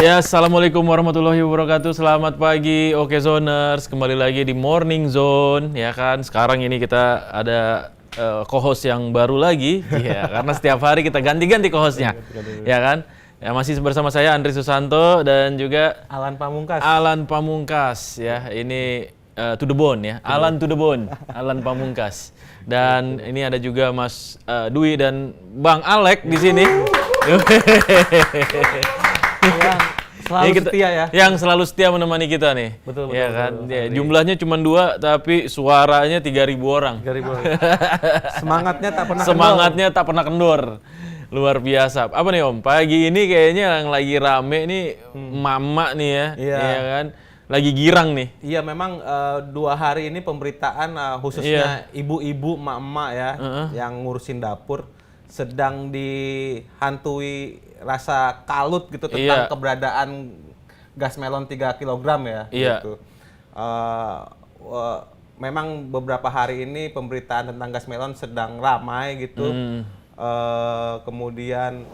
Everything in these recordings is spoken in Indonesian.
Ya, assalamualaikum warahmatullahi wabarakatuh. Selamat pagi, Oke Zoners. Kembali lagi di Morning Zone, ya kan? Sekarang ini kita ada co-host yang baru lagi, ya, karena setiap hari kita ganti-ganti co-hostnya, ya kan? Ya, masih bersama saya Andri Susanto dan juga Alan Pamungkas. Alan Pamungkas, ya. Ini to the bone, ya. Alan to the bone, Alan Pamungkas. Dan ini ada juga Mas Dwi dan Bang Alek di sini. Yang selalu setia ya. Yang selalu setia menemani kita nih. Betul, ya betul, kan? betul. Ya, jumlahnya cuma 2 tapi suaranya 3.000 orang. 3.000 orang. Semangatnya tak pernah Semangatnya tak pernah kendor. Luar biasa. Apa nih Om? Pagi ini kayaknya yang lagi rame nih mama nih ya. Iya. Ya kan? Lagi girang nih. Iya, memang 2 hari ini pemberitaan khususnya ibu-ibu, emak-emak ya, yang ngurusin dapur sedang dihantui rasa kalut gitu tentang keberadaan gas melon 3 kg ya. Iya. Gitu. Memang beberapa hari ini pemberitaan tentang gas melon sedang ramai gitu. Kemudian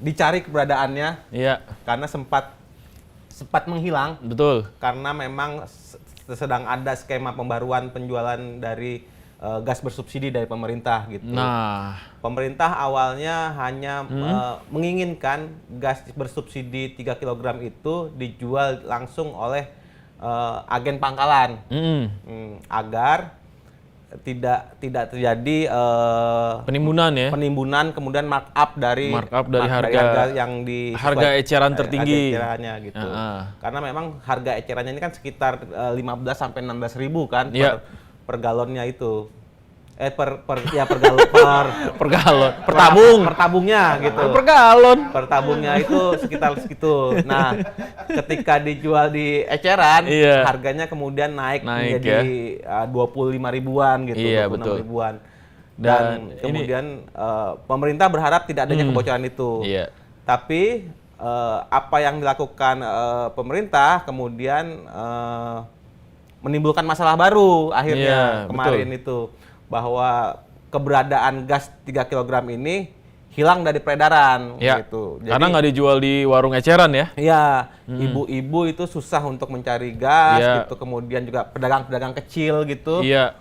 dicari keberadaannya. Iya. Karena sempat menghilang. Betul. Karena memang sedang ada skema pembaruan penjualan dari gas bersubsidi dari pemerintah gitu. Nah, Pemerintah awalnya hanya menginginkan gas bersubsidi 3 kg itu dijual langsung oleh agen pangkalan. Agar tidak terjadi penimbunan kemudian markup dari harga yang di harga eceran tertinggi ecerannya gitu. Karena memang harga ecerannya ini kan sekitar 15 sampai 16 ribu kan per galonnya itu. Per tabungnya gitu. Per tabungnya itu sekitar segitu. Nah, ketika dijual di eceran, harganya kemudian naik menjadi 25 ribuan gitu, 26 ribuan. Dan kemudian pemerintah berharap tidak adanya kebocoran itu. Tapi apa yang dilakukan pemerintah kemudian menimbulkan masalah baru akhirnya kemarin itu. Bahwa keberadaan gas 3 kg ini hilang dari peredaran gitu. Jadi, karena nggak dijual di warung eceran ya? Iya, ibu-ibu itu susah untuk mencari gas gitu. Kemudian juga pedagang-pedagang kecil gitu. Iya.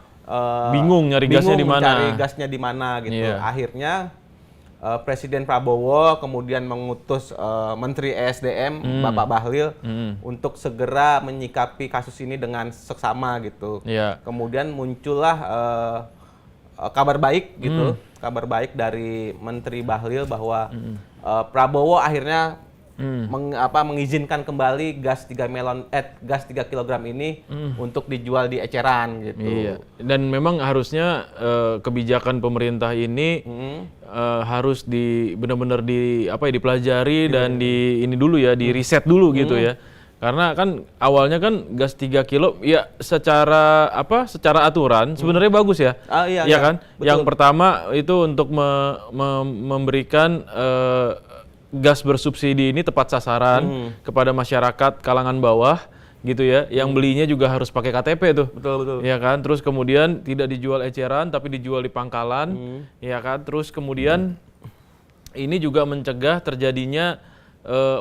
Bingung nyari gasnya di mana? Mencari gasnya di mana gitu. Akhirnya Presiden Prabowo kemudian mengutus Menteri ESDM Bapak Bahlil untuk segera menyikapi kasus ini dengan seksama gitu. Kemudian muncullah kabar baik gitu, kabar baik dari Menteri Bahlil bahwa Prabowo akhirnya mengizinkan kembali gas 3 kg ini untuk dijual di eceran gitu. Iya. Dan memang harusnya kebijakan pemerintah ini harus benar-benar dipelajari dan ini dulu ya, di riset dulu gitu ya. Karena kan awalnya kan gas 3 kilo ya secara aturan sebenarnya bagus ya. Iya kan? Betul. Yang pertama itu untuk memberikan gas bersubsidi ini tepat sasaran kepada masyarakat kalangan bawah gitu ya. Yang belinya juga harus pakai KTP tuh. Betul. Ya kan? Terus kemudian tidak dijual eceran tapi dijual di pangkalan. Ya kan? Terus kemudian ini juga mencegah terjadinya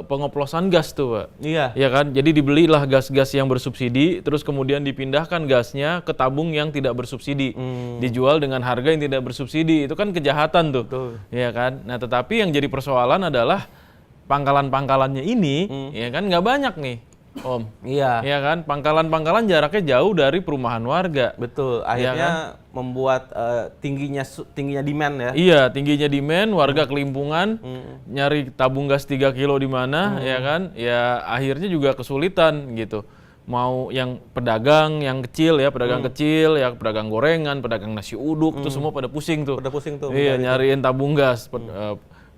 pengoplosan gas tuh, Pak. Iya. Ya kan? Jadi dibelilah gas-gas yang bersubsidi, terus kemudian dipindahkan gasnya ke tabung yang tidak bersubsidi. Dijual dengan harga yang tidak bersubsidi. Itu kan kejahatan tuh. Betul. Ya kan? Nah, tetapi yang jadi persoalan adalah pangkalan-pangkalannya ini, ya kan nggak banyak nih, Om. Iya. Ya kan? Pangkalan-pangkalan jaraknya jauh dari perumahan warga. Betul. Akhirnya membuat tingginya demand ya. Iya, tingginya demand, warga kelimpungan, nyari tabung gas 3 kilo di mana, ya kan? Ya akhirnya juga kesulitan gitu. Mau yang pedagang yang kecil ya, pedagang kecil, ya pedagang gorengan, pedagang nasi uduk, itu semua pada pusing tuh. Iya, nyariin tabung gas.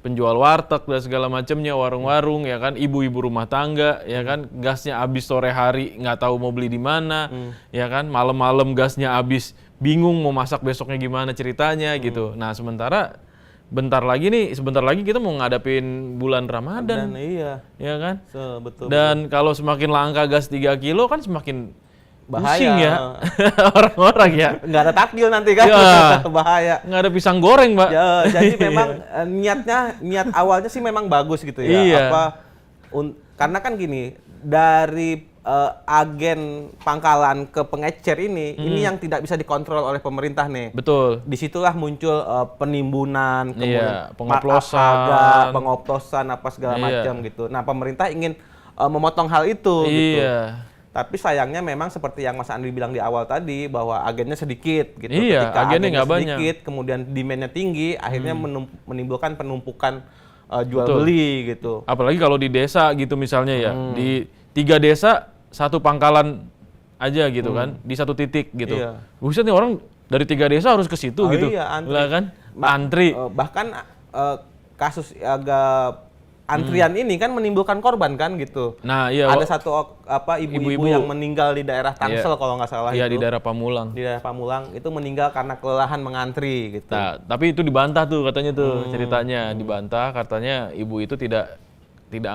Penjual warteg dan segala macamnya, warung-warung ya kan, ibu-ibu rumah tangga ya kan, gasnya habis sore hari nggak tahu mau beli di mana, ya kan, malam-malam gasnya habis, bingung mau masak besoknya gimana ceritanya gitu. Nah, sebentar lagi kita mau ngadapin bulan Ramadan. Iya. Ya kan? Betul. Dan kalau semakin langka gas 3 kilo kan semakin bahaya pusing ya orang-orang ya. Nggak ada takjil nanti kan, bahaya. Nggak ada pisang goreng, Mbak. Ya, jadi memang niat awalnya sih memang bagus gitu ya. Iya. Karena kan gini, dari agen pangkalan ke pengecer ini yang tidak bisa dikontrol oleh pemerintah nih. Betul. Disitulah muncul penimbunan, kemudian pengoplosan apa segala macam gitu. Nah, pemerintah ingin memotong hal itu gitu. Tapi sayangnya memang seperti yang Mas Andri bilang di awal tadi bahwa agennya sedikit gitu. Ketika agennya nggak sedikit, banyak, kemudian demand-nya tinggi, akhirnya menimbulkan penumpukan jual beli gitu. Apalagi kalau di desa gitu misalnya ya, di 3 desa 1 pangkalan aja gitu kan, di 1 titik gitu. Buset nih orang dari 3 desa harus ke situ gitu. Iya, antri. Lah kan? Antri. Bahkan kasus agak antrian ini kan menimbulkan korban kan gitu. Nah, iya. Ada satu ibu-ibu yang meninggal di daerah Tangsel kalau nggak salah itu. Iya, di daerah Pamulang. Di daerah Pamulang itu meninggal karena kelelahan mengantri gitu. Nah, tapi itu dibantah tuh katanya tuh ceritanya, dibantah katanya ibu itu tidak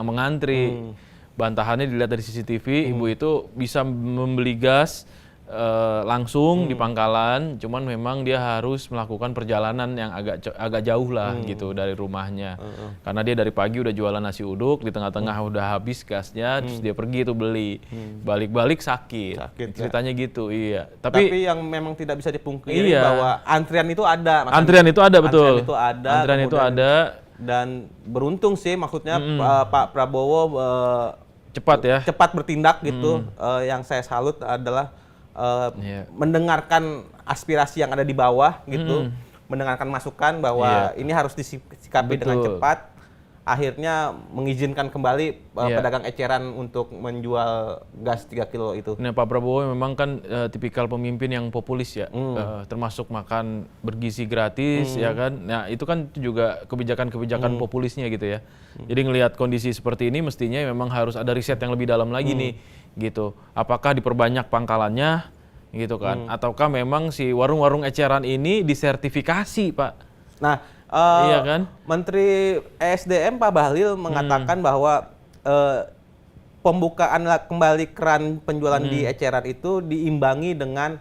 mengantri. Bantahannya dilihat dari CCTV, ibu itu bisa membeli gas langsung di pangkalan, cuman memang dia harus melakukan perjalanan yang agak jauh lah gitu dari rumahnya. Karena dia dari pagi udah jualan nasi uduk, di tengah-tengah udah habis gasnya, terus dia pergi itu beli. Balik-balik sakit ceritanya gitu, iya. Tapi yang memang tidak bisa dipungkiri bahwa antrian itu ada. Antrian itu ada, betul. Antrian itu ada. Dan beruntung sih maksudnya Pak Prabowo cepat bertindak gitu. Yang saya salut adalah mendengarkan aspirasi yang ada di bawah gitu, mendengarkan masukan bahwa ini harus disikapi dengan cepat. Akhirnya mengizinkan kembali pedagang eceran untuk menjual gas 3 kilo itu. Nah, Pak Prabowo memang kan tipikal pemimpin yang populis ya, termasuk makan bergizi gratis ya kan. Nah, itu kan juga kebijakan-kebijakan populisnya gitu ya. Jadi ngelihat kondisi seperti ini mestinya memang harus ada riset yang lebih dalam lagi nih gitu. Apakah diperbanyak pangkalannya gitu kan, ataukah memang si warung-warung eceran ini disertifikasi, Pak? Nah, iya kan? Menteri ESDM Pak Bahlil mengatakan bahwa pembukaan kembali keran penjualan di eceran itu diimbangi dengan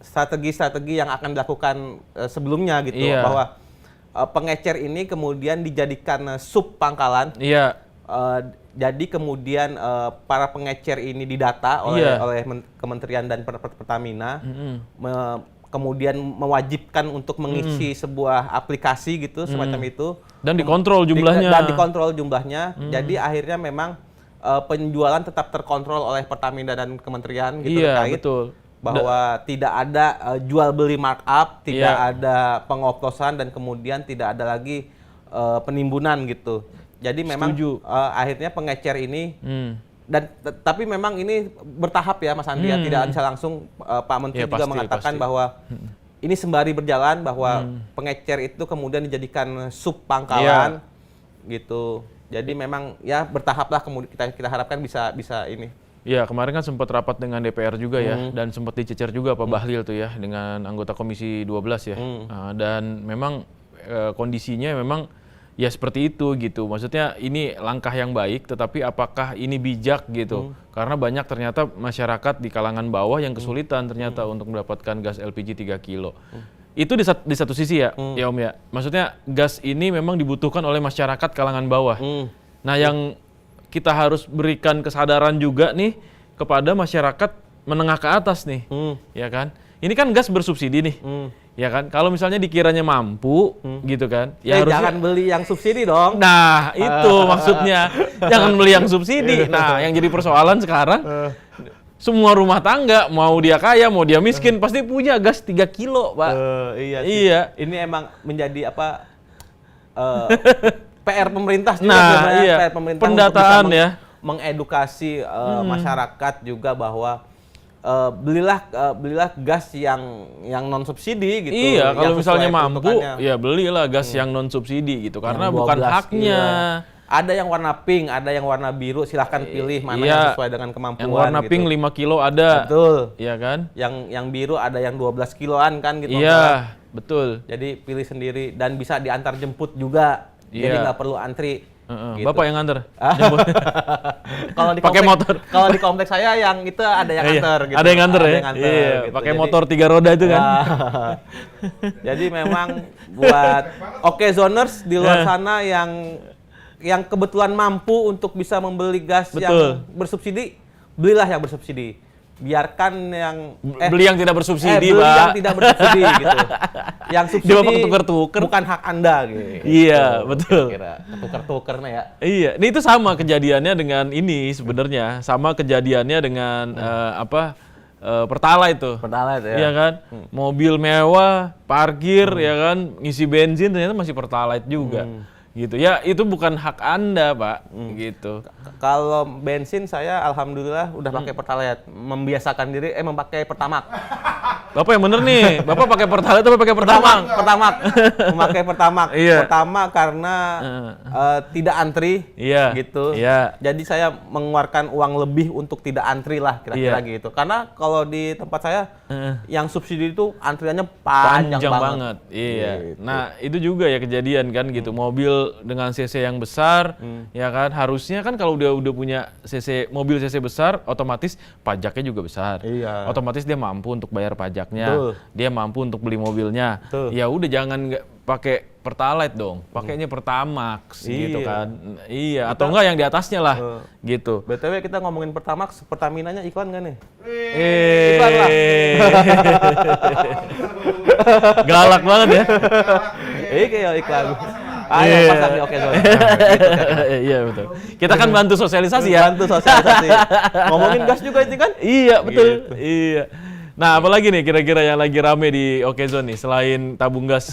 strategi-strategi yang akan dilakukan sebelumnya gitu, bahwa pengecer ini kemudian dijadikan sub pangkalan. Jadi kemudian para pengecer ini didata oleh Kementerian dan Pertamina, kemudian mewajibkan untuk mengisi sebuah aplikasi gitu semacam itu. Dan dikontrol jumlahnya. Jadi akhirnya memang penjualan tetap terkontrol oleh Pertamina dan Kementerian gitu terkait. Bahwa tidak ada jual beli markup, tidak ada pengoplosan, dan kemudian tidak ada lagi penimbunan gitu. Jadi memang akhirnya pengecer ini tapi memang ini bertahap ya Mas Andi, tidak bisa langsung. Pak Menteri juga mengatakan bahwa ini sembari berjalan, bahwa pengecer itu kemudian dijadikan sub pangkalan gitu. Jadi memang ya bertahap lah, kemudian kita harapkan bisa ini. Ya, kemarin kan sempat rapat dengan DPR juga ya, dan sempat dicecer juga Pak Bahlil tuh ya dengan anggota Komisi 12 ya. Dan memang kondisinya memang ya seperti itu gitu. Maksudnya ini langkah yang baik, tetapi apakah ini bijak gitu? Karena banyak ternyata masyarakat di kalangan bawah yang kesulitan ternyata untuk mendapatkan gas LPG 3 kilo. Itu di satu sisi ya, ya Om ya. Maksudnya gas ini memang dibutuhkan oleh masyarakat kalangan bawah. Nah, yang kita harus berikan kesadaran juga nih kepada masyarakat menengah ke atas nih, ya kan? Ini kan gas bersubsidi nih. Ya kan, kalau misalnya dikiranya mampu gitu kan, ya harusnya jangan beli yang subsidi dong. Nah, itu maksudnya. Jangan beli yang subsidi. Nah, yang jadi persoalan sekarang semua rumah tangga, mau dia kaya, mau dia miskin, pasti punya gas 3 kilo, Pak. Iya. Ini emang menjadi PR pemerintah juga. Nah, PR pemerintah pendataan ya, mengedukasi masyarakat juga bahwa belilah gas yang non subsidi gitu. Iya, kalau misalnya mampu, ya belilah gas yang non subsidi gitu, karena bukan haknya. Ada yang warna pink, ada yang warna biru, silahkan pilih mana yang sesuai dengan kemampuan. Yang warna pink 5 kilo ada. Betul. Iya kan? Yang biru ada yang 12 kiloan kan gitu. Iya, betul. Jadi pilih sendiri dan bisa diantar jemput juga. Jadi nggak perlu antri. Gitu. Bapak yang nganter. Kalau di pakai motor. Kalau di kompleks saya yang itu ada yang nganter gitu. Ada yang nganter ya. Iya, gitu. Pakai motor 3 roda itu kan. Jadi memang buat zoners di luar sana yang yang kebetulan mampu untuk bisa membeli gas yang bersubsidi, belilah yang bersubsidi. Biarkan yang beli yang tidak bersubsidi, beli yang tidak bersubsidi gitu. Yang subsidi tuker-tuker bukan hak Anda gitu. Iya, betul. Kira tuker-tukernya ya. Iya, ini itu sama kejadiannya dengan ini sebenarnya. Sama kejadiannya dengan Pertalite itu. Pertalite ya. Iya kan? Mobil mewah, parkir ya kan, ngisi bensin ternyata masih Pertalite juga. Gitu. Ya, itu bukan hak Anda, Pak. Gitu. Kalau bensin saya alhamdulillah udah pakai Pertalite, membiasakan diri memakai Pertamax. Bapak yang bener nih, Bapak pakai Pertalite atau pakai Pertamax? Pertamax. Memakai Pertamax. Iya. Pertama karena tidak antri gitu. Iya. Jadi saya mengeluarkan uang lebih untuk tidak antri lah kira-kira gitu. Karena kalau di tempat saya yang subsidi itu antriannya panjang banget. Iya. Gitu. Nah, itu juga ya kejadian kan gitu. Mobil dengan CC yang besar, ya kan harusnya kan kalau udah punya mobil CC besar, otomatis pajaknya juga besar. Iya. Otomatis dia mampu untuk bayar pajaknya, dia mampu untuk beli mobilnya. Ya udah jangan nggak pakai Pertalite dong, pakainya Pertamax gitu kan. Iya, atau enggak yang di atasnya lah gitu. BTW kita ngomongin Pertamax, Pertaminanya iklan nggak nih? Iklan lah. Galak banget ya. Kayak iklan. Ayo pasang di Okezone. Iya betul. Kita kan bantu sosialisasi ya. Bantu sosialisasi. Ngomongin gas juga itu kan? Iya betul. Gitu. Iya. Nah apalagi nih kira-kira yang lagi rame di Okezone nih selain tabung gas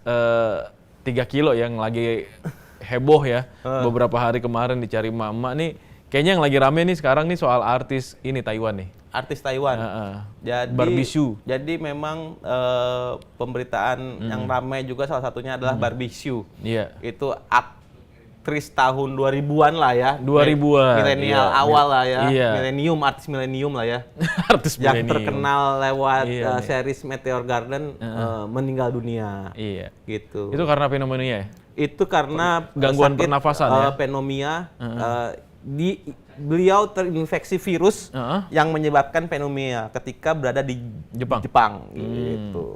3 kilo yang lagi heboh ya beberapa hari kemarin dicari emak-emak nih. Kayaknya yang lagi rame nih sekarang nih soal artis ini Taiwan nih. Artis Taiwan. Jadi Barbie Hsu. Jadi memang pemberitaan yang ramai juga salah satunya adalah Barbie Hsu. Iya. Itu aktris tahun 2000-an lah ya. 2000-an. Milenial awal lah ya. Iya. Artis milenium lah ya. Artis yang milenium. terkenal lewat series Meteor Garden meninggal dunia. Iya. Gitu. Itu karena pneumonia ya? Itu karena gangguan pernafasan ya? Pneumonia. Beliau terinfeksi virus yang menyebabkan pneumonia ketika berada di Jepang gitu.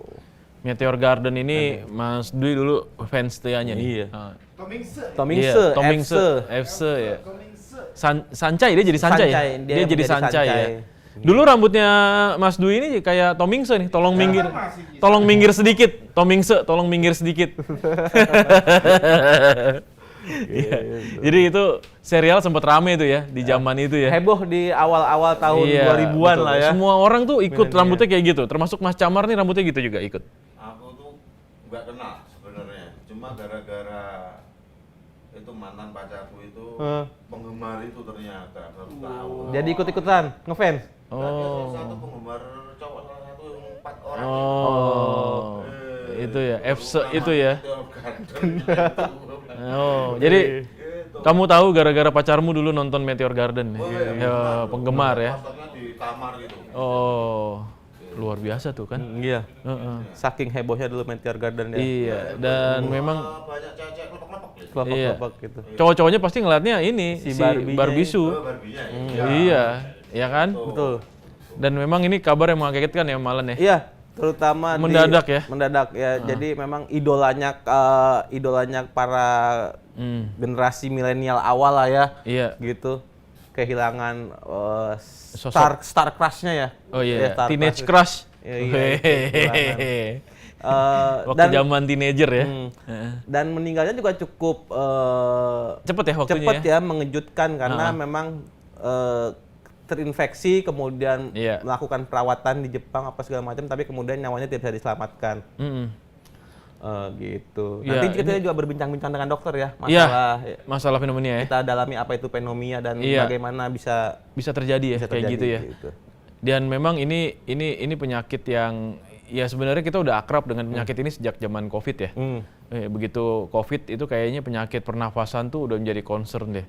Meteor Garden ini Mas Dwi dulu fans setianya nih. Iya. Tomingse ya. Sancai dia jadi Sancai ya. Dia jadi Sancai ya. Dulu rambutnya Mas Dwi ini kayak Tomingse nih, tolong minggir sedikit. Tomingse, tolong minggir sedikit. Jadi itu serial sempat rame itu ya di zaman itu ya. Heboh di awal-awal tahun 2000-an lah ya. Semua orang tuh ikut rambutnya kayak gitu, termasuk Mas Camar nih rambutnya gitu juga ikut. Aku tuh nggak kenal sebenarnya, cuma gara-gara itu mantan pacarku itu penggemar itu ternyata baru tahu. Jadi ikut-ikutan ngefans. Satu penggemar cowok, salah satu 4 orang. Itu ya, itu ya. Jadi kamu tahu gara-gara pacarmu dulu nonton Meteor Garden ya, penggemar ya. Di kamar gitu. Luar biasa tuh kan. Iya. Saking hebohnya dulu Meteor Garden ya. Iya, dan memang banyak cewek kelompok-kelompok gitu. Cowok-cowoknya pasti ngeliatnya ini si Barbie Hsu. Iya, ya kan? Betul. Dan memang ini kabar yang mengagetkan ya Malen ya. Iya, terutama mendadak ya. Jadi memang idolanya para generasi milenial awal lah ya. Iya. Gitu. Kehilangan star crush-nya ya. Oh iya, teenage crush. Waktu zaman teenager ya. Dan meninggalnya juga cukup cepet ya waktunya. Cepet ya, mengejutkan karena memang terinfeksi kemudian melakukan perawatan di Jepang apa segala macam, tapi kemudian nyawanya tidak bisa diselamatkan. Gitu. Nanti kita juga berbincang-bincang dengan dokter ya masalah pneumonia ya. Kita dalami apa itu pneumonia dan bagaimana bisa terjadi ya kayak gitu ya. Gitu. Dan memang ini penyakit yang ya sebenarnya kita udah akrab dengan penyakit ini sejak zaman Covid ya. Begitu Covid itu kayaknya penyakit pernafasan tuh udah menjadi concern deh.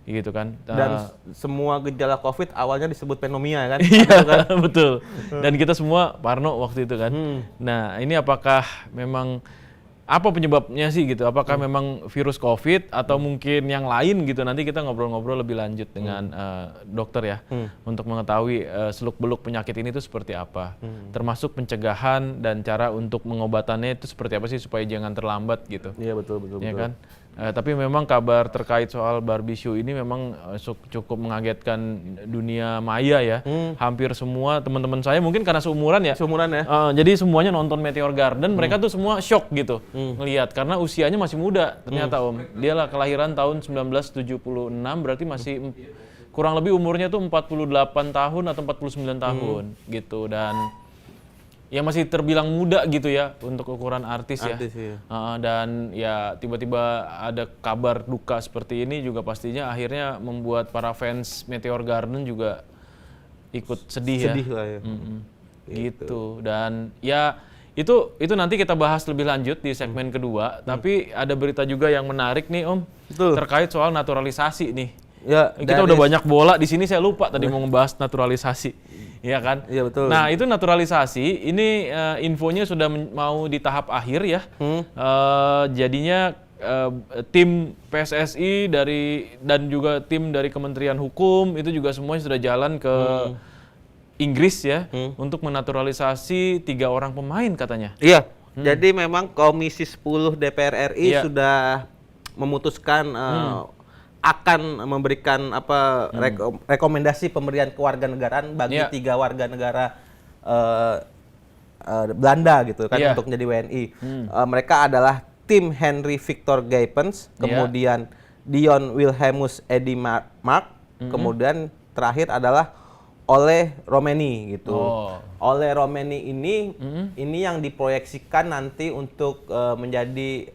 Gitu kan. Dan semua gejala Covid awalnya disebut pneumonia kan. Iya kan? Betul. Dan kita semua parno waktu itu kan. Nah, ini apakah memang apa penyebabnya sih gitu? Apakah memang virus COVID atau mungkin yang lain gitu? Nanti kita ngobrol-ngobrol lebih lanjut dengan dokter ya untuk mengetahui seluk-beluk penyakit ini itu seperti apa, termasuk pencegahan dan cara untuk mengobatannya itu seperti apa sih supaya jangan terlambat gitu. Iya betul. Ya kan? Tapi memang kabar terkait soal Barbie Show ini memang cukup mengagetkan dunia maya ya. Hampir semua teman-teman saya mungkin karena seumuran ya. Jadi semuanya nonton Meteor Garden, mereka tuh semua shock gitu ngelihat karena usianya masih muda ternyata Om. Dia lah kelahiran tahun 1976, berarti masih kurang lebih umurnya tuh 48 tahun atau 49 tahun gitu, dan ya masih terbilang muda gitu ya untuk ukuran artis ya. Dan ya tiba-tiba ada kabar duka seperti ini juga pastinya akhirnya membuat para fans Meteor Garden juga ikut sedih lah ya. Gitu. Dan ya itu nanti kita bahas lebih lanjut di segmen kedua. Tapi ada berita juga yang menarik nih Om. Terkait soal naturalisasi nih. Ya, kita udah banyak bola di sini, saya lupa tadi mau ngebahas naturalisasi. Iya kan? Iya betul. Nah itu naturalisasi, ini infonya sudah mau di tahap akhir ya. Jadinya tim PSSI dan juga tim dari Kementerian Hukum itu juga semuanya sudah jalan ke Inggris ya untuk menaturalisasi 3 orang pemain katanya. Iya. Jadi memang Komisi 10 DPR RI sudah memutuskan akan memberikan rekomendasi pemberian kewarganegaraan bagi 3 warga negara Belanda gitu kan untuk menjadi WNI. Mereka adalah tim Henry Victor Guypens, kemudian Dion Wilhelmus Eddy Mark, kemudian terakhir adalah Ole Romeni gitu. Ole Romeni ini yang diproyeksikan nanti untuk menjadi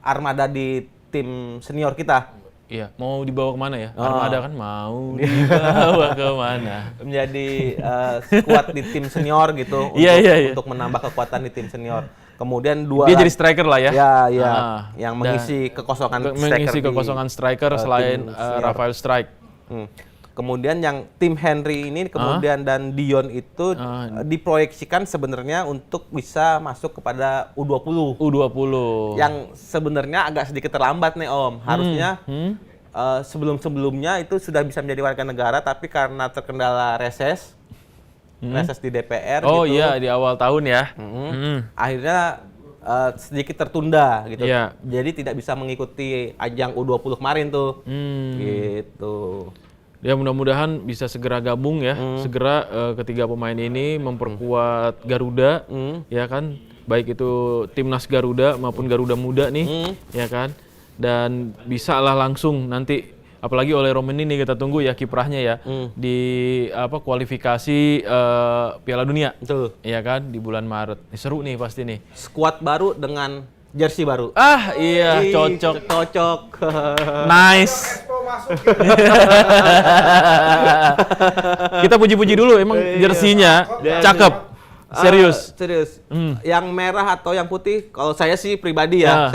armada di tim senior kita. Iya, mau dibawa kemana ya? Armada kan mau dibawa kemana? Menjadi skuad di tim senior gitu untuk menambah kekuatan di tim senior. Kemudian dia jadi striker lah ya? Iya, yang mengisi kekosongan striker selain Rafael Strijk. Kemudian yang tim Henry ini kemudian dan Dion itu diproyeksikan sebenarnya untuk bisa masuk kepada U20. Yang sebenarnya agak sedikit terlambat nih Om. Harusnya sebelum-sebelumnya itu sudah bisa menjadi warga negara, tapi karena terkendala reses di DPR gitu. Oh iya, di awal tahun ya. Akhirnya sedikit tertunda gitu. Jadi tidak bisa mengikuti ajang U20 kemarin tuh. Gitu. Ya mudah-mudahan bisa segera gabung ya, segera ketiga pemain ini memperkuat Garuda, ya kan, baik itu timnas Garuda maupun Garuda Muda nih, ya kan, dan bisa lah langsung nanti, apalagi oleh Romeni nih kita tunggu ya kiprahnya ya di kualifikasi Piala Dunia, ya kan, di bulan Maret. Seru nih pasti nih. Skuad baru dengan jersey baru. Iya, cocok. Nice. Kita puji-puji dulu, emang jersinya cakep. Serius. Yang merah atau yang putih? Kalau saya sih pribadi ya,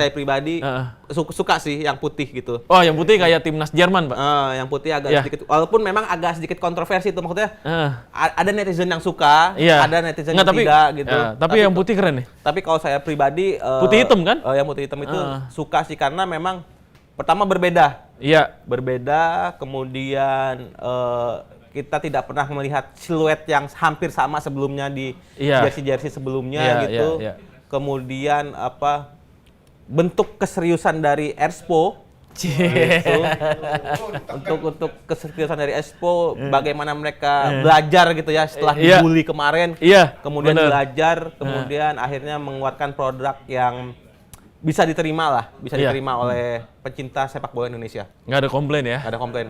suka sih yang putih gitu. Oh, yang putih kayak timnas Jerman, Pak. Yang putih agak sedikit, walaupun memang agak sedikit kontroversi itu maksudnya. Ada netizen yang suka, ada netizen yang tidak gitu. Tapi yang putih keren nih. Tapi kalau saya pribadi putih hitam kan? Yang putih hitam itu suka sih karena memang pertama berbeda. Iya. Berbeda, kemudian kita tidak pernah melihat siluet yang hampir sama sebelumnya di jersey-jersey sebelumnya gitu. Kemudian bentuk keseriusan dari Erspo gitu. untuk keseriusan dari Erspo, bagaimana mereka belajar gitu ya setelah dibully kemarin. Kemudian belajar, kemudian akhirnya mengeluarkan produk yang bisa diterima oleh pecinta sepak bola Indonesia. Nggak ada komplain ya? Nggak ada komplain.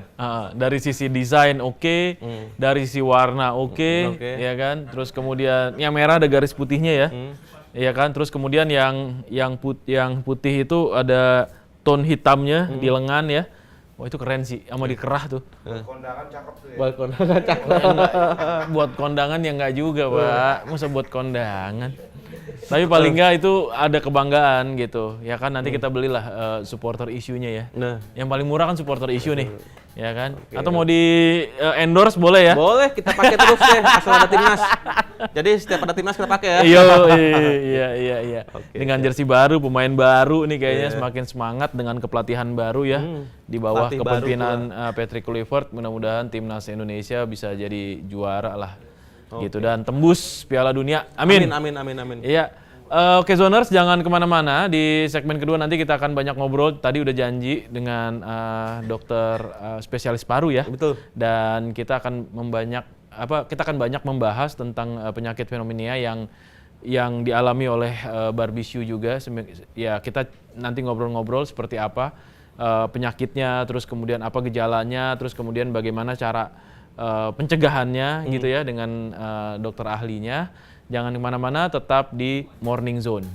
Dari sisi desain oke, dari sisi warna oke, ya kan. Terus kemudian yang merah ada garis putihnya ya, ya kan. Terus kemudian yang putih itu ada tone hitamnya di lengan ya. Wah itu keren sih, sama di kerah tuh. Buat kondangan cakep tuh ya. Buat kondangan cakep. Buat kondangan ya nggak juga Pak, masa buat kondangan. Tapi paling nggak itu ada kebanggaan gitu, ya kan, nanti kita belilah supporter isunya ya. Yang paling murah kan supporter isu nih, ya kan. Atau mau di endorse boleh ya? Boleh, kita pakai terus deh, asal ada timnas. Jadi setiap ada timnas kita pakai ya. Iya. Dengan jersey baru, pemain baru nih kayaknya semakin semangat dengan kepelatihan baru ya. Di bawah kepemimpinan Patrick Kluivert, mudah-mudahan timnas Indonesia bisa jadi juara lah. Gitu dan tembus Piala Dunia. Amin. Amin. Iya. Oke Zoners, jangan kemana-mana. Di segmen kedua nanti kita akan banyak ngobrol. Tadi udah janji dengan dokter spesialis paru ya. Betul. Dan kita akan kita akan banyak membahas tentang penyakit pneumonia yang dialami oleh Barbisu juga. Ya kita nanti ngobrol-ngobrol seperti apa penyakitnya, terus kemudian apa gejalanya, terus kemudian bagaimana cara pencegahannya gitu ya dengan dokter ahlinya. Jangan kemana-mana, tetap di Morning Zone.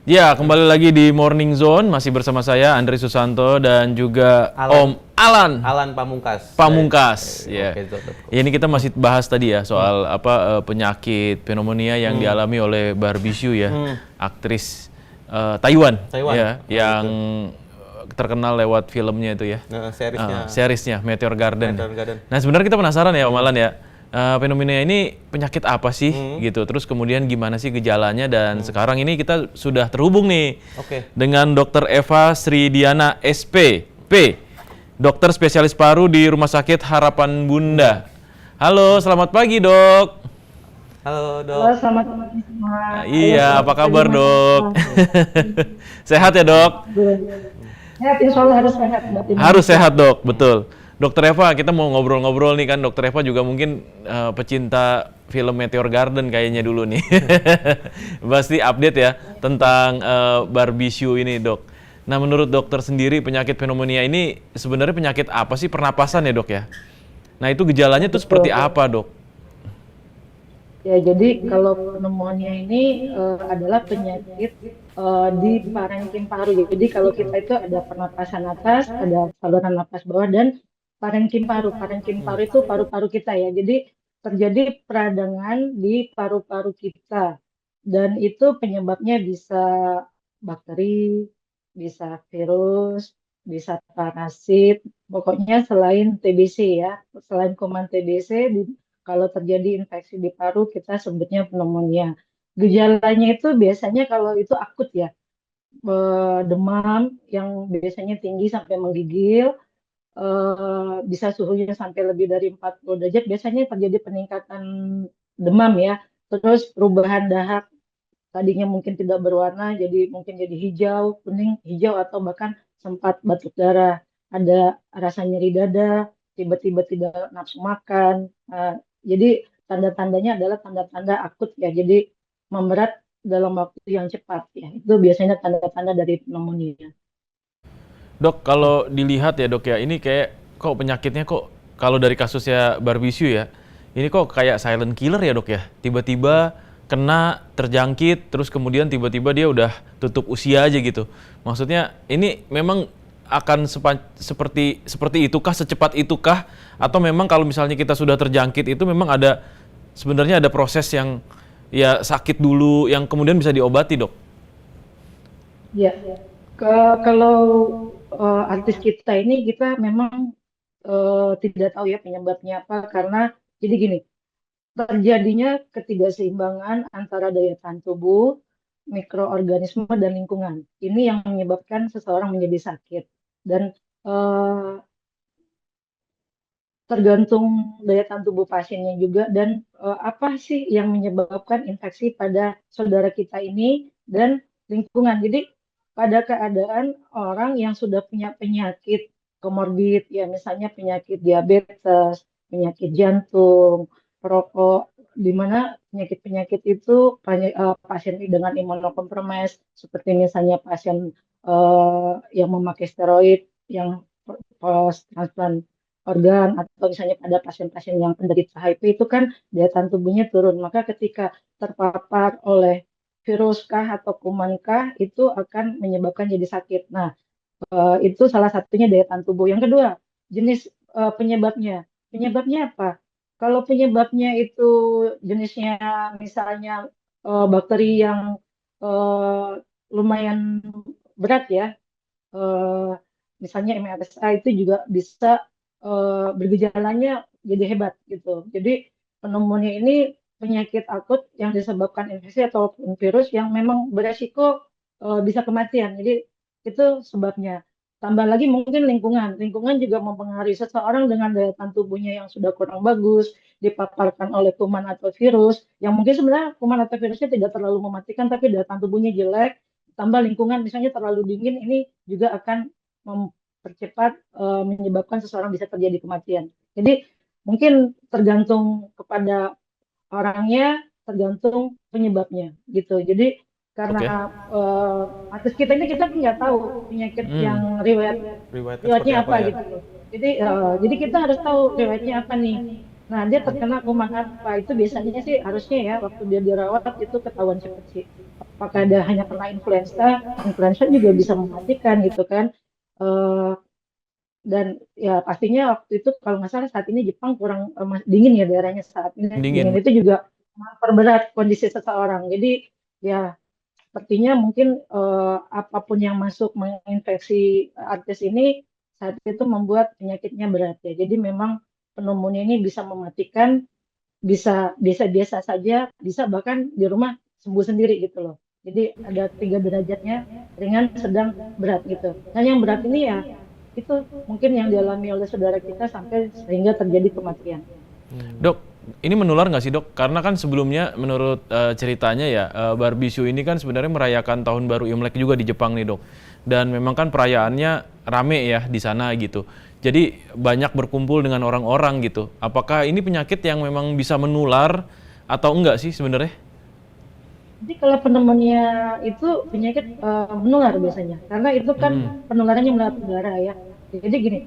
Ya, kembali lagi di Morning Zone, masih bersama saya Andri Susanto dan juga Om Alan. Alan Pamungkas. Pamungkas, ya. Yeah. Ini kita masih bahas tadi ya soal penyakit pneumonia yang dialami oleh Barbisu ya, aktris Taiwan. Ya, yang terkenal lewat filmnya itu ya. Seriesnya Meteor Garden. Nah, sebenarnya kita penasaran ya Om Alan ya. Pneumonia ini penyakit apa sih gitu, terus kemudian gimana sih gejalanya, dan sekarang ini kita sudah terhubung nih dengan Dr. Eva Sridiana SPP, dokter spesialis paru di Rumah Sakit Harapan Bunda. Halo, selamat pagi dok. Halo dok. Halo, selamat pagi semua. Iya, apa kabar dok? Sehat ya dok? Sehat, insya Allah harus sehat. Harus sehat dok, betul. Dokter Eva, kita mau ngobrol-ngobrol nih kan, Dokter Eva juga mungkin pecinta film Meteor Garden kayaknya dulu nih. Pasti update ya tentang Barbisu ini dok. Nah menurut dokter sendiri penyakit pneumonia ini sebenarnya penyakit apa sih, pernapasan ya dok ya? Nah itu gejalanya tuh seperti apa dok? Ya jadi kalau pneumonia ini adalah penyakit di parenkim paru. Jadi kalau kita itu ada pernapasan atas, ada saluran napas bawah, dan parenkim paru. Parenkim paru itu paru-paru kita ya. Jadi terjadi peradangan di paru-paru kita. Dan itu penyebabnya bisa bakteri, bisa virus, bisa parasit. Pokoknya selain TBC ya, selain kuman TBC, kalau terjadi infeksi di paru kita sebutnya pneumonia. Gejalanya itu biasanya kalau itu akut ya, demam yang biasanya tinggi sampai menggigil, bisa suhunya sampai lebih dari 40 derajat, biasanya terjadi peningkatan demam ya. Terus perubahan dahak, tadinya mungkin tidak berwarna, jadi mungkin jadi hijau, kuning, hijau, atau bahkan sempat batuk darah. Ada rasa nyeri dada, tiba-tiba tidak nafsu makan. Jadi tanda-tandanya adalah tanda-tanda akut ya, jadi memberat dalam waktu yang cepat ya. Itu biasanya tanda-tanda dari pneumonia. Dok, kalau dilihat ya dok ya, ini kayak kok penyakitnya kok kalau dari kasusnya Barbisu ya, ini kok kayak silent killer ya dok ya. Tiba-tiba kena, terjangkit, terus kemudian tiba-tiba dia udah tutup usia aja gitu. Maksudnya ini memang akan seperti itukah, secepat itukah? Atau memang kalau misalnya kita sudah terjangkit itu memang sebenarnya ada proses yang ya sakit dulu yang kemudian bisa diobati dok? Ya, kalau artis kita ini kita memang tidak tahu ya penyebabnya apa, karena jadi gini, terjadinya ketidakseimbangan antara daya tahan tubuh, mikroorganisme, dan lingkungan. Ini yang menyebabkan seseorang menjadi sakit, dan tergantung daya tahan tubuh pasiennya juga, dan apa sih yang menyebabkan infeksi pada saudara kita ini dan lingkungan. Jadi pada keadaan orang yang sudah punya penyakit komorbid, ya misalnya penyakit diabetes, penyakit jantung, perokok, di mana penyakit-penyakit itu pasien dengan imunokompromis, seperti misalnya pasien yang memakai steroid, yang post transplant organ, atau misalnya pada pasien-pasien yang penderita HIV itu kan daya tahan tubuhnya turun. Maka ketika terpapar oleh virus kah atau kuman kah, itu akan menyebabkan jadi sakit. Nah, itu salah satunya daya tahan tubuh. Yang kedua, jenis penyebabnya. Penyebabnya apa? Kalau penyebabnya itu jenisnya misalnya bakteri yang lumayan berat ya, misalnya MRSA, itu juga bisa bergejalanya jadi hebat gitu. Jadi pneumonia ini penyakit akut yang disebabkan infeksi atau virus yang memang beresiko bisa kematian. Jadi itu sebabnya. Tambah lagi mungkin lingkungan. Lingkungan juga mempengaruhi. Seseorang dengan daya tahan tubuhnya yang sudah kurang bagus, dipaparkan oleh kuman atau virus, yang mungkin sebenarnya kuman atau virusnya tidak terlalu mematikan, tapi daya tahan tubuhnya jelek, tambah lingkungan misalnya terlalu dingin, ini juga akan mempercepat menyebabkan seseorang bisa terjadi kematian. Jadi mungkin tergantung kepada orangnya, tergantung penyebabnya gitu. Jadi karena artis kita ini kita nggak tahu penyakit yang riwayatnya apa gitu. Jadi kita harus tahu riwayatnya apa nih. Nah, dia terkena kuman apa, itu biasanya sih harusnya ya waktu dia dirawat itu ketahuan cepat sih. Apakah dia hanya kena influenza juga bisa mematikan gitu kan. Dan ya pastinya waktu itu kalau nggak salah saat ini Jepang kurang dingin ya daerahnya saat ini. Dingin itu juga memperberat kondisi seseorang. Jadi ya sepertinya mungkin apapun yang masuk menginfeksi artis ini saat itu membuat penyakitnya berat ya. Jadi memang pneumonia ini bisa mematikan, bisa biasa saja, bisa bahkan di rumah sembuh sendiri gitu loh. Jadi ada 3 derajatnya, ringan, sedang, berat gitu. Nah yang berat ini ya itu mungkin yang dialami oleh saudara kita sampai sehingga terjadi kematian. Dok, ini menular nggak sih dok? Karena kan sebelumnya menurut ceritanya ya Barbie ini kan sebenarnya merayakan tahun baru Imlek juga di Jepang nih dok. Dan memang kan perayaannya rame ya di sana gitu. Jadi banyak berkumpul dengan orang-orang gitu. Apakah ini penyakit yang memang bisa menular atau enggak sih sebenarnya? Jadi kalau pneumonia itu penyakit menular biasanya. Karena itu kan penularannya melalui udara ya. Jadi gini,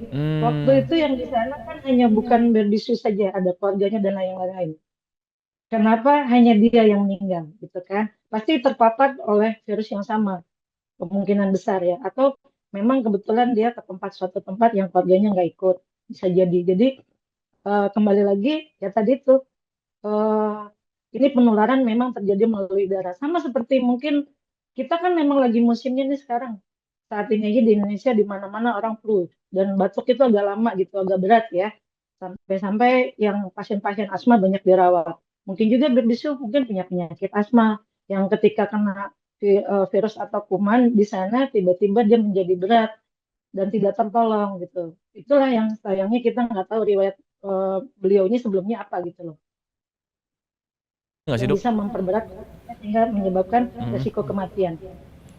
waktu itu yang di sana kan hanya bukan Barbisius saja, ada keluarganya dan lain-lain. Kenapa hanya dia yang meninggal, gitu kan? Pasti terpapar oleh virus yang sama, kemungkinan besar ya. Atau memang kebetulan dia ke suatu tempat yang keluarganya nggak ikut, bisa jadi. Jadi kembali lagi ya tadi tuh, ini penularan memang terjadi melalui udara. Sama seperti mungkin kita kan memang lagi musimnya nih sekarang. Saat ini aja di Indonesia di mana-mana orang flu dan batuk itu agak lama gitu, agak berat ya. Sampai-sampai yang pasien-pasien asma banyak dirawat. Mungkin juga Barbisius mungkin punya penyakit asma yang ketika kena virus atau kuman di sana tiba-tiba dia menjadi berat dan tidak tertolong gitu. Itulah yang sayangnya kita nggak tahu riwayat beliau ini sebelumnya apa gitu loh. Nggak sih, Dok? Bisa memperberat sehingga menyebabkan resiko kematian.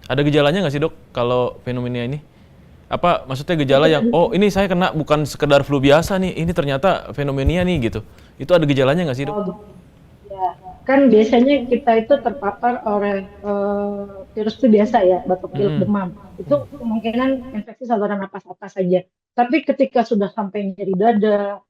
Ada gejalanya nggak sih dok kalau fenomena ini? Apa maksudnya gejala yang oh ini saya kena bukan sekedar flu biasa nih, ini ternyata fenomena nih gitu. Itu ada gejalanya nggak sih dok? Ya, kan biasanya kita itu terpapar oleh virus itu biasa ya, batuk pilek demam. Itu kemungkinan infeksi saluran napas atas saja. Tapi ketika sudah sampai nyeri dada,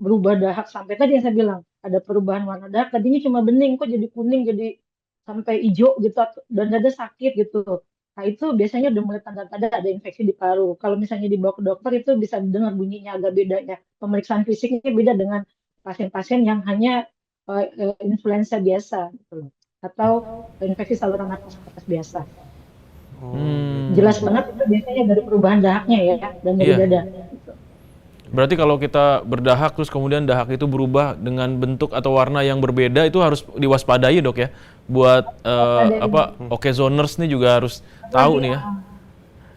berubah dahak sampai tadi yang saya bilang ada perubahan warna dahak, tadinya cuma bening kok jadi kuning jadi sampai hijau gitu dan dada sakit gitu. Nah itu biasanya udah mulai tanda-tanda ada infeksi di paru. Kalau misalnya dibawa ke dokter itu bisa dengar bunyinya agak beda ya. Pemeriksaan fisiknya beda dengan pasien-pasien yang hanya influenza biasa gitu loh. Atau infeksi saluran nafas atas biasa. Jelas banget itu biasanya dari perubahan dahaknya ya dan dari dada. Gitu. Berarti kalau kita berdahak terus kemudian dahak itu berubah dengan bentuk atau warna yang berbeda itu harus diwaspadai dok ya. Buat okezoners nih juga harus tahu nih ya.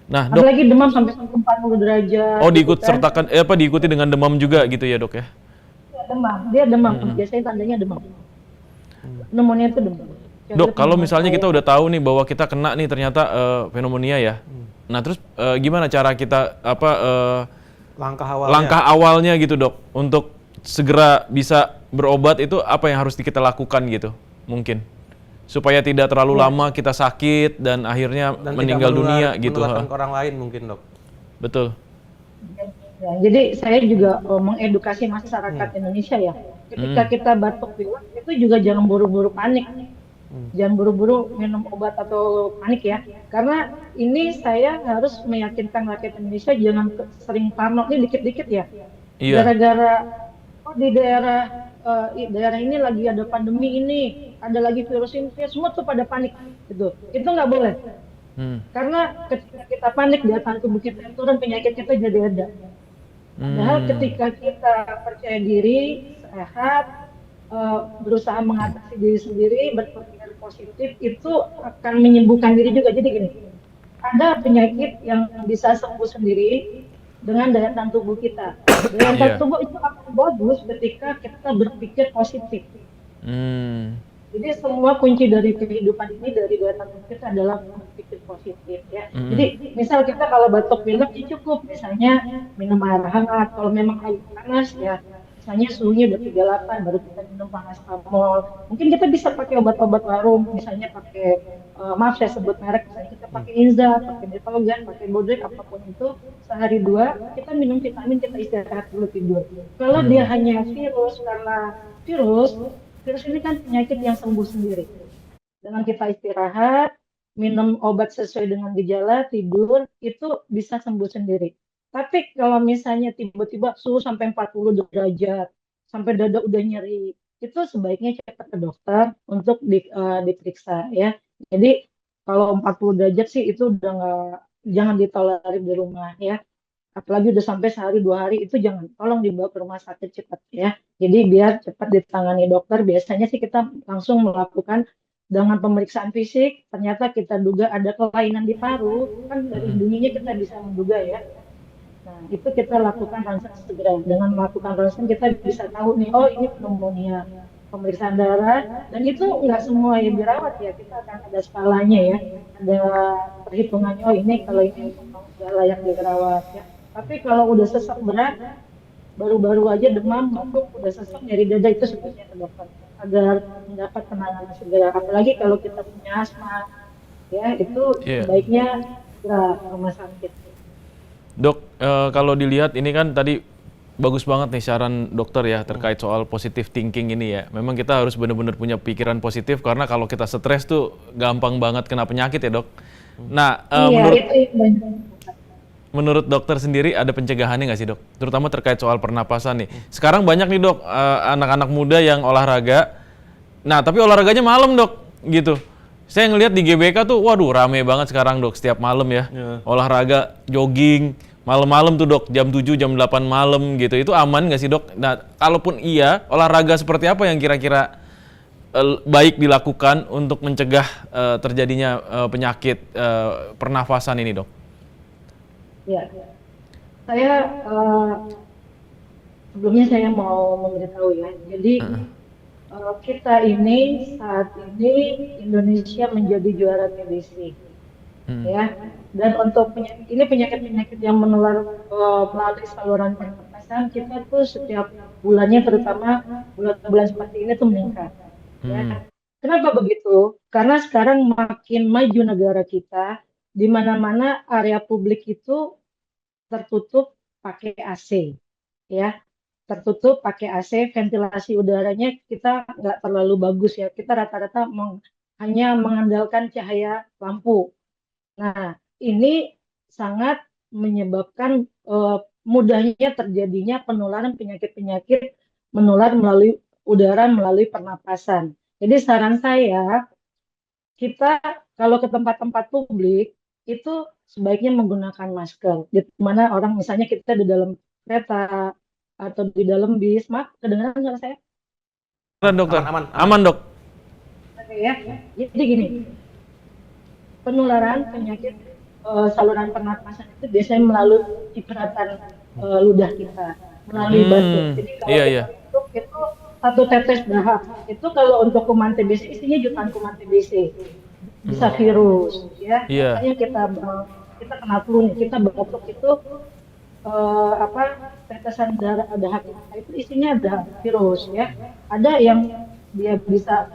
Nah, dok. Apalagi demam sampai 40 derajat. Oh, diikut sertakan diikuti dengan demam juga gitu ya, Dok ya? Dia demam. Biasanya tandanya demam. Pneumonia itu demam. Dok, kalau misalnya kita udah tahu nih bahwa kita kena nih ternyata pneumonia ya. Nah, terus gimana cara kita langkah awalnya gitu, Dok, untuk segera bisa berobat itu apa yang harus kita lakukan gitu? Mungkin supaya tidak terlalu lama kita sakit dan akhirnya meninggal dunia gitu. Menularkan ke orang lain mungkin dok. Betul. Ya, jadi saya juga mengedukasi masyarakat Indonesia ya. Ketika kita batuk pilek itu juga jangan buru-buru panik. Jangan buru-buru minum obat atau panik ya. Karena ini saya harus meyakinkan rakyat Indonesia jangan sering parno ini dikit-dikit ya. Iya. Gara-gara di daerah ini lagi ada pandemi ini, ada lagi virus ini, semua tuh pada panik gitu. Itu nggak boleh. Karena ketika kita panik, daya tahan tubuh kita turun, penyakit kita jadi ada. Padahal ketika kita percaya diri, sehat, berusaha mengatasi diri sendiri, berpikir positif, itu akan menyembuhkan diri juga. Jadi gini, ada penyakit yang bisa sembuh sendiri, dengan daya tahan tubuh kita. Daya tahan tubuh itu akan bagus ketika kita berpikir positif. Jadi semua kunci dari kehidupan ini, dari daya tahan tubuh kita adalah berpikir positif ya. Jadi misal kita kalau batuk pilek ya cukup misalnya minum air hangat. Kalau memang air panas ya misalnya suhunya udah 38 baru kita minum paracetamol. Mungkin kita bisa pakai obat-obat warung, misalnya pakai maaf saya sebut merek, misalnya kita pakai Inza, pakai Detalgan, pakai Bodrek, apapun itu sehari 2 kita minum vitamin, kita istirahat dulu tidur. Kalau dia hanya virus, karena virus ini kan penyakit yang sembuh sendiri. Dengan kita istirahat, minum obat sesuai dengan gejala, tidur, itu bisa sembuh sendiri. Tapi kalau misalnya tiba-tiba suhu sampai 40 derajat, sampai dada udah nyeri, itu sebaiknya cepat ke dokter untuk diperiksa ya. Jadi kalau 40 derajat sih itu udah jangan ditolerir di rumah ya. Apalagi udah sampai sehari 2 hari itu jangan, tolong dibawa ke rumah sakit cepat ya. Jadi biar cepat ditangani dokter. Biasanya sih kita langsung melakukan dengan pemeriksaan fisik. Ternyata kita duga ada kelainan di paru, kan dari bunyinya kita bisa menduga ya. Nah, itu kita lakukan ronsen segera. Dengan melakukan ronsen kita bisa tahu nih, oh ini pneumonia. Pemeriksaan darah, dan itu nggak semua yang dirawat ya, kita akan ada skalanya ya, ada perhitungannya, oh ini kalau ini nggak layak dirawat ya. Tapi kalau udah sesak berat, baru-baru aja demam, batuk, udah sesak nyeri dada, itu sebaiknya ke dokter agar mendapat penanganan segera. Apalagi kalau kita punya asma, ya itu sebaiknya segera ke rumah sakit. Dok, kalau dilihat ini kan tadi bagus banget nih saran dokter ya terkait soal positive thinking ini ya. Memang kita harus benar-benar punya pikiran positif karena kalau kita stres tuh gampang banget kena penyakit ya dok. Nah, menurut dokter sendiri ada pencegahannya nggak sih dok? Terutama terkait soal pernapasan nih. Sekarang banyak nih dok anak-anak muda yang olahraga. Nah tapi olahraganya malam dok gitu. Saya ngelihat di GBK tuh, waduh rame banget sekarang dok setiap malam ya. Olahraga, jogging. Malam-malam tuh dok, jam 7, jam 8 malam gitu, itu aman nggak sih dok? Nah, kalaupun iya, olahraga seperti apa yang kira-kira baik dilakukan untuk mencegah terjadinya penyakit pernafasan ini dok? Ya, saya sebelumnya saya mau memberitahu ya, jadi kita ini saat ini Indonesia menjadi juara TBC. Ya, dan untuk penyakit yang menular melalui saluran pernapasan kita tuh setiap bulannya, terutama bulan-bulan seperti ini tuh meningkat. Ya. Kenapa begitu? Karena sekarang makin maju negara kita, di mana-mana area publik itu tertutup pakai AC, ya, tertutup pakai AC, ventilasi udaranya kita nggak terlalu bagus ya. Kita rata-rata hanya mengandalkan cahaya lampu. Nah, ini sangat menyebabkan mudahnya terjadinya penularan penyakit-penyakit menular melalui udara, melalui pernapasan. Jadi saran saya, kita kalau ke tempat-tempat publik itu sebaiknya menggunakan masker. Di mana orang misalnya kita di dalam kereta atau di dalam bis, maaf, kedengaran suara saya? Dokter, aman dok. Oke ya, jadi gini. Penularan penyakit saluran pernapasan itu biasanya melalui cipratan ludah kita, melalui batuk. Jadi kalau batuk itu satu tetes dahak. Itu kalau untuk kuman TBC isinya jutaan kuman TBC. Bisa virus, ya. Makanya kita kena flu nih, kita batuk itu tetesan darah dahak itu isinya ada virus, ya. Ada yang dia bisa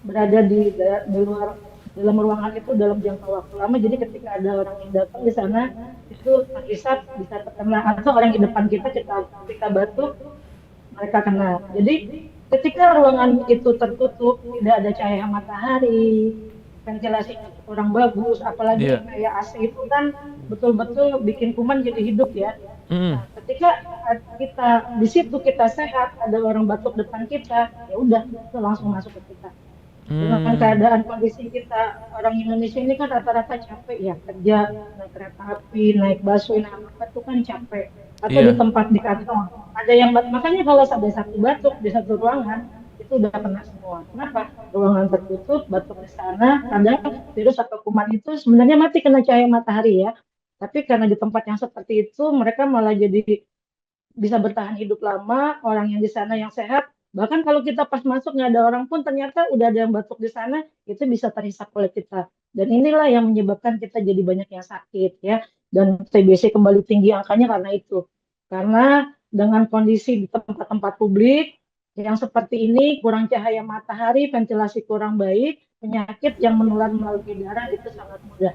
berada di luar dalam ruangan itu dalam jangka waktu lama, jadi ketika ada orang yang datang di sana itu terhisap bisa terkena, atau orang di depan kita batuk mereka kena. Jadi ketika ruangan itu tertutup, tidak ada cahaya matahari, ventilasinya kurang bagus, apalagi kayak AC itu kan betul-betul bikin kuman jadi hidup ya. Nah, ketika kita di situ kita sehat, ada orang batuk depan kita, ya udah itu langsung masuk ke kita. Dengan keadaan kondisi kita orang Indonesia ini kan rata-rata capek ya, kerja, naik kereta api, naik busway, apa itu kan capek, atau di tempat di kantor ada yang makanya kalau ada satu batuk di satu ruangan itu udah kena semua. Kenapa? Ruangan tertutup, batuk di sana, kadang virus atau kuman itu sebenarnya mati kena cahaya matahari ya, Tapi karena di tempat yang seperti itu, mereka malah jadi bisa bertahan hidup lama, orang yang di sana yang sehat. Bahkan kalau kita pas masuk nggak ada orang pun ternyata udah ada yang batuk di sana, itu bisa terhisap oleh kita. Dan inilah yang menyebabkan kita jadi banyak yang sakit ya. Dan TBC kembali tinggi angkanya karena itu. Karena dengan kondisi di tempat-tempat publik yang seperti ini, kurang cahaya matahari, ventilasi kurang baik, penyakit yang menular melalui darah itu sangat mudah.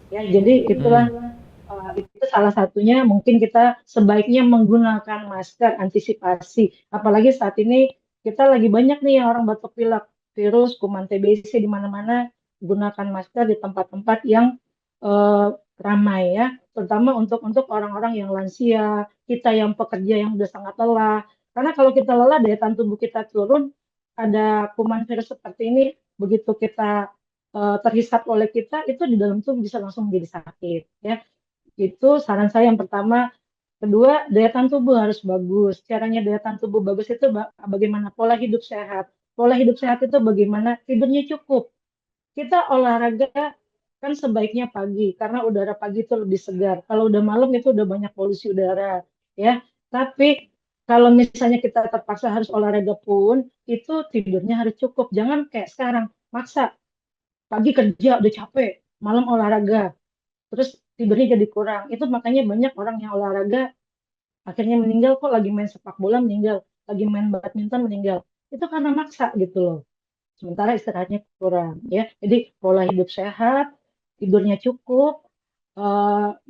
Ya, jadi itulah itu salah satunya mungkin kita sebaiknya menggunakan masker antisipasi. Apalagi saat ini kita lagi banyak nih yang orang batuk pilek, virus, kuman TBC di mana-mana, gunakan masker di tempat-tempat yang ramai ya, terutama untuk orang-orang yang lansia, kita yang pekerja yang sudah sangat lelah. Karena kalau kita lelah, daya tahan tubuh kita turun, ada kuman virus seperti ini, begitu kita terhisap oleh kita, itu di dalam tubuh bisa langsung menjadi sakit ya. Itu saran saya yang pertama. Kedua, daya tahan tubuh harus bagus. Caranya daya tahan tubuh bagus itu bagaimana? Pola hidup sehat. Pola hidup sehat itu bagaimana? Tidurnya cukup. Kita olahraga kan sebaiknya pagi, karena udara pagi itu lebih segar. Kalau udah malam itu udah banyak polusi udara, ya. Tapi kalau misalnya kita terpaksa harus olahraga pun, itu tidurnya harus cukup. Jangan kayak sekarang, maksa. Pagi kerja udah capek, malam olahraga. Terus tidurnya jadi kurang. Itu makanya banyak orang yang olahraga akhirnya meninggal, kok lagi main sepak bola meninggal, lagi main badminton meninggal. Itu karena maksa gitu loh. Sementara istirahatnya kurang ya. Jadi pola hidup sehat, tidurnya cukup,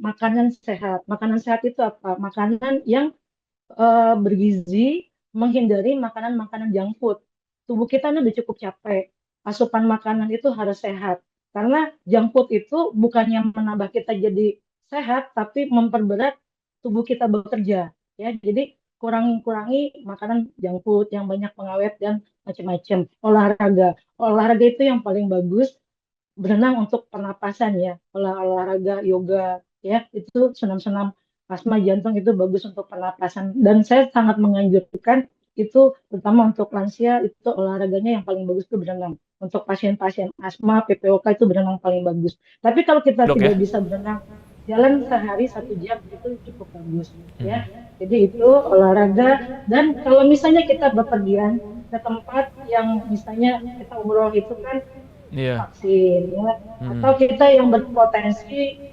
makanan sehat. Makanan sehat itu apa? Makanan yang bergizi, menghindari makanan-makanan junk food. Tubuh kita ini udah cukup capek. Asupan makanan itu harus sehat. Karena junk food itu bukannya menambah kita jadi sehat, tapi memperberat tubuh kita bekerja. Ya, jadi kurangi makanan junk food yang banyak pengawet dan macam-macam. Olahraga itu yang paling bagus. Berenang untuk pernapasan ya, olahraga yoga ya, itu senam-senam asma jantung itu bagus untuk pernapasan. Dan saya sangat menganjurkan itu, terutama untuk lansia, itu olahraganya yang paling bagus itu berenang. Untuk pasien-pasien asma, PPOK itu berenang paling bagus. Tapi kalau kita tidak bisa berenang, jalan sehari 1 jam itu cukup bagus ya. Jadi itu olahraga. Dan kalau misalnya kita bepergian ke tempat yang misalnya kita umroh itu kan vaksin ya. Atau kita yang berpotensi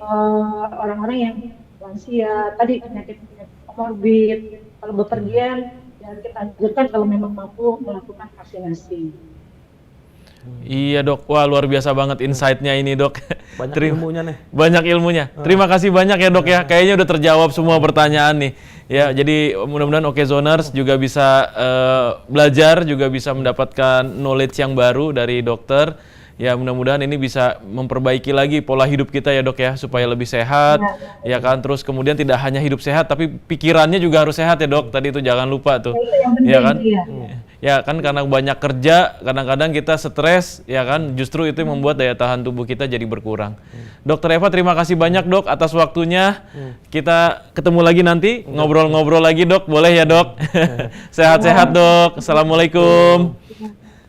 orang-orang yang lansia, tadi penyakit komorbid, kalau bepergian ya kita anjurkan kalau memang mampu melakukan vaksinasi. Iya dok, wah luar biasa banget insight-nya ini dok. Banyak ilmunya nih. Banyak ilmunya. Terima kasih banyak ya dok ya. Kayaknya udah terjawab semua pertanyaan nih. Ya, jadi mudah-mudahan Okezoners juga bisa belajar, juga bisa mendapatkan knowledge yang baru dari dokter. Ya mudah-mudahan ini bisa memperbaiki lagi pola hidup kita ya dok ya, supaya lebih sehat ya kan. Terus kemudian tidak hanya hidup sehat tapi pikirannya juga harus sehat ya dok. Tadi itu jangan lupa tuh ya kan. Ya kan, karena banyak kerja kadang-kadang kita stres ya kan, justru itu yang membuat daya tahan tubuh kita jadi berkurang. Dokter Eva, terima kasih banyak dok atas waktunya. Kita ketemu lagi nanti, ngobrol-ngobrol lagi dok, boleh ya dok? Sehat-sehat dok. Assalamualaikum.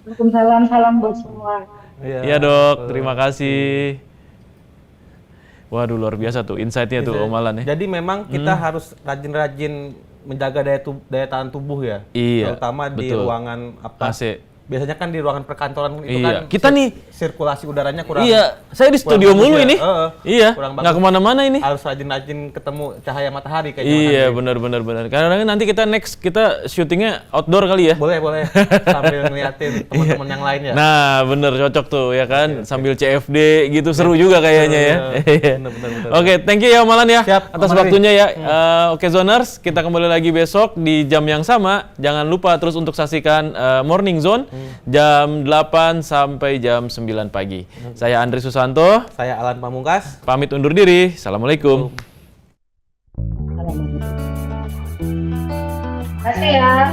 Waalaikumsalam, salam buat semua. Iya dok, terima kasih. Waduh luar biasa tuh insight-nya tuh Om Alan ya. Jadi memang kita harus rajin-rajin menjaga daya tahan tubuh ya. Iya. Terutama di ruangan apa? AC. Biasanya kan di ruangan perkantoran itu kan kita nih sirkulasi udaranya kurang. Iya, saya di studio mulu ini. Iya, nggak kemana-mana ini. Harus rajin-rajin ketemu cahaya matahari kayaknya. Iya, benar. Karena nanti kita kita syutingnya outdoor kali ya. Boleh. Sambil ngeliatin teman-teman yang lain ya. Nah, bener cocok tuh ya kan. Sambil CFD gitu seru juga kayaknya ya. Bener. Oke, thank you ya Om Alan ya. Siap, atas waktunya ya. Okezoners, kita kembali lagi besok di jam yang sama. Jangan lupa terus untuk saksikan Morning Zone. Jam 8 sampai jam 9 pagi. Saya Andri Susanto. Saya Alan Pamungkas. Pamit undur diri. Assalamualaikum. Terima kasih ya.